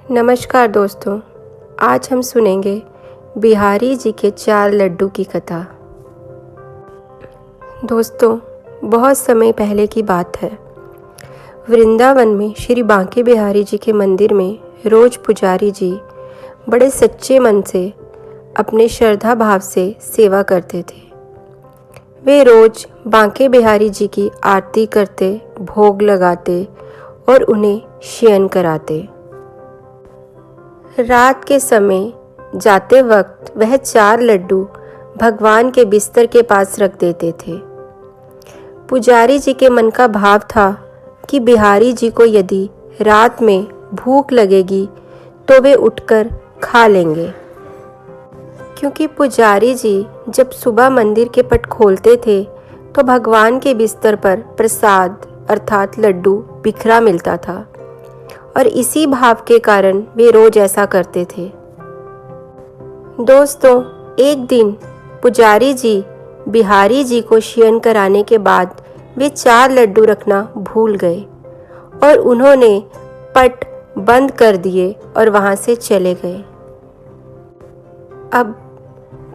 नमस्कार दोस्तों, आज हम सुनेंगे बिहारी जी के 4 लड्डू की कथा। दोस्तों, बहुत समय पहले की बात है। वृंदावन में श्री बांके बिहारी जी के मंदिर में रोज पुजारी जी बड़े सच्चे मन से अपने श्रद्धा भाव से सेवा करते थे। वे रोज बांके बिहारी जी की आरती करते, भोग लगाते और उन्हें शयन कराते। रात के समय जाते वक्त वह 4 लड्डू भगवान के बिस्तर के पास रख देते थे। पुजारी जी के मन का भाव था कि बिहारी जी को यदि रात में भूख लगेगी तो वे उठकर खा लेंगे, क्योंकि पुजारी जी जब सुबह मंदिर के पट खोलते थे तो भगवान के बिस्तर पर प्रसाद अर्थात लड्डू बिखरा मिलता था और इसी भाव के कारण वे रोज ऐसा करते थे। दोस्तों, एक दिन पुजारी जी बिहारी जी को शयन कराने के बाद वे 4 लड्डू रखना भूल गए और उन्होंने पट बंद कर दिए और वहां से चले गए। अब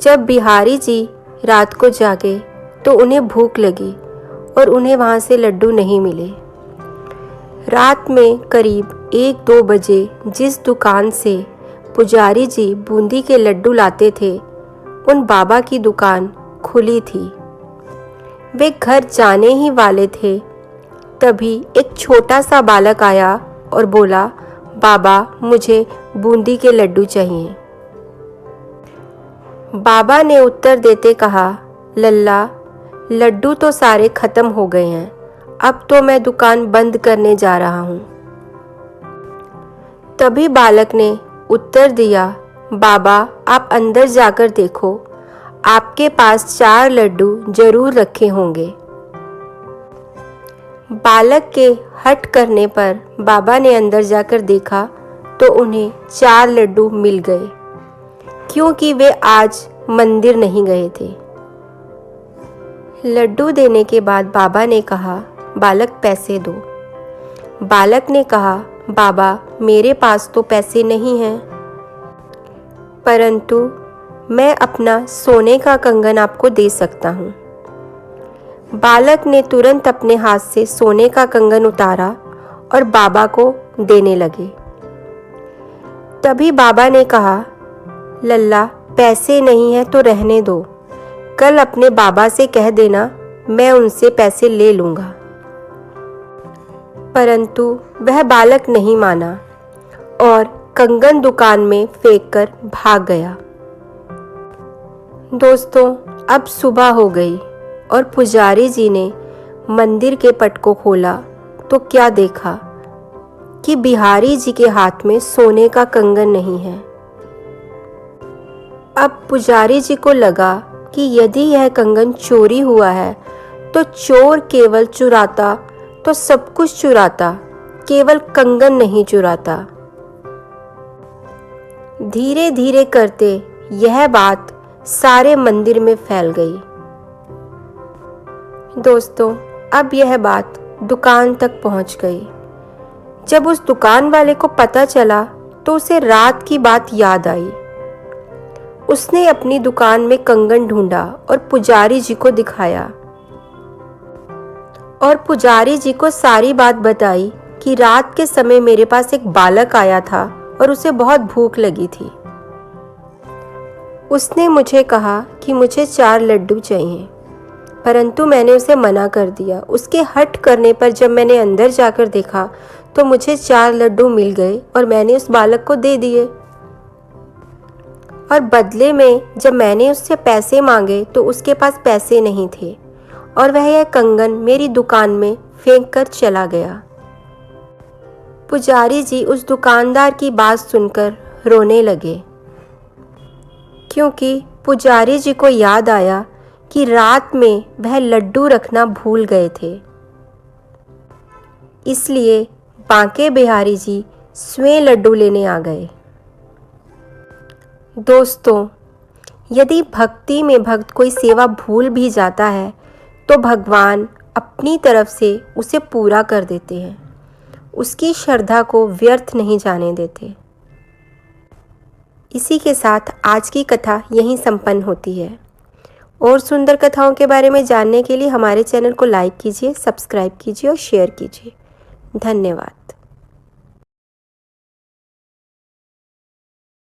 जब बिहारी जी रात को जागे तो उन्हें भूख लगी और उन्हें वहां से लड्डू नहीं मिले। रात में करीब 1-2 बजे जिस दुकान से पुजारी जी बूंदी के लड्डू लाते थे, उन बाबा की दुकान खुली थी। वे घर जाने ही वाले थे, तभी एक छोटा सा बालक आया और बोला, बाबा मुझे बूंदी के लड्डू चाहिए। बाबा ने उत्तर देते कहा, लल्ला लड्डू तो सारे खत्म हो गए हैं, अब तो मैं दुकान बंद करने जा रहा हूँ। तभी बालक ने उत्तर दिया, बाबा आप अंदर जाकर देखो, आपके पास 4 लड्डू जरूर रखे होंगे। बालक के हट करने पर बाबा ने अंदर जाकर देखा तो उन्हें 4 लड्डू मिल गए, क्योंकि वे आज मंदिर नहीं गए थे। लड्डू देने के बाद बाबा ने कहा, बालक पैसे दो। बालक ने कहा, बाबा मेरे पास तो पैसे नहीं हैं, परंतु मैं अपना सोने का कंगन आपको दे सकता हूँ। बालक ने तुरंत अपने हाथ से सोने का कंगन उतारा और बाबा को देने लगे। तभी बाबा ने कहा, लल्ला पैसे नहीं है तो रहने दो, कल अपने बाबा से कह देना मैं उनसे पैसे ले लूँगा। परंतु वह बालक नहीं माना और कंगन दुकान में फेंककर भाग गया। दोस्तों, अब सुबह हो गई और पुजारी जी ने मंदिर के पट को खोला तो क्या देखा कि बिहारी जी के हाथ में सोने का कंगन नहीं है। अब पुजारी जी को लगा कि यदि यह कंगन चोरी हुआ है तो चोर केवल चुराता तो सब कुछ चुराता, केवल कंगन नहीं चुराता। धीरे धीरे करते यह बात सारे मंदिर में फैल गई। दोस्तों, अब यह बात दुकान तक पहुंच गई। जब उस दुकान वाले को पता चला तो उसे रात की बात याद आई। उसने अपनी दुकान में कंगन ढूंढा और पुजारी जी को दिखाया और पुजारी जी को सारी बात बताई कि रात के समय मेरे पास एक बालक आया था और उसे बहुत भूख लगी थी। उसने मुझे कहा कि मुझे 4 लड्डू चाहिए, परंतु मैंने उसे मना कर दिया। उसके हट करने पर जब मैंने अंदर जाकर देखा तो मुझे 4 लड्डू मिल गए और मैंने उस बालक को दे दिए। और बदले में जब मैंने उससे पैसे मांगे तो उसके पास पैसे नहीं थे और वह यह कंगन मेरी दुकान में फेंक कर चला गया। पुजारी जी उस दुकानदार की बात सुनकर रोने लगे, क्योंकि पुजारी जी को याद आया कि रात में वह लड्डू रखना भूल गए थे। इसलिए बांके बिहारी जी स्वयं लड्डू लेने आ गए। दोस्तों, यदि भक्ति में भक्त कोई सेवा भूल भी जाता है तो भगवान अपनी तरफ से उसे पूरा कर देते हैं, उसकी श्रद्धा को व्यर्थ नहीं जाने देते। इसी के साथ आज की कथा यहीं संपन्न होती है। और सुंदर कथाओं के बारे में जानने के लिए हमारे चैनल को लाइक कीजिए, सब्सक्राइब कीजिए और शेयर कीजिए। धन्यवाद।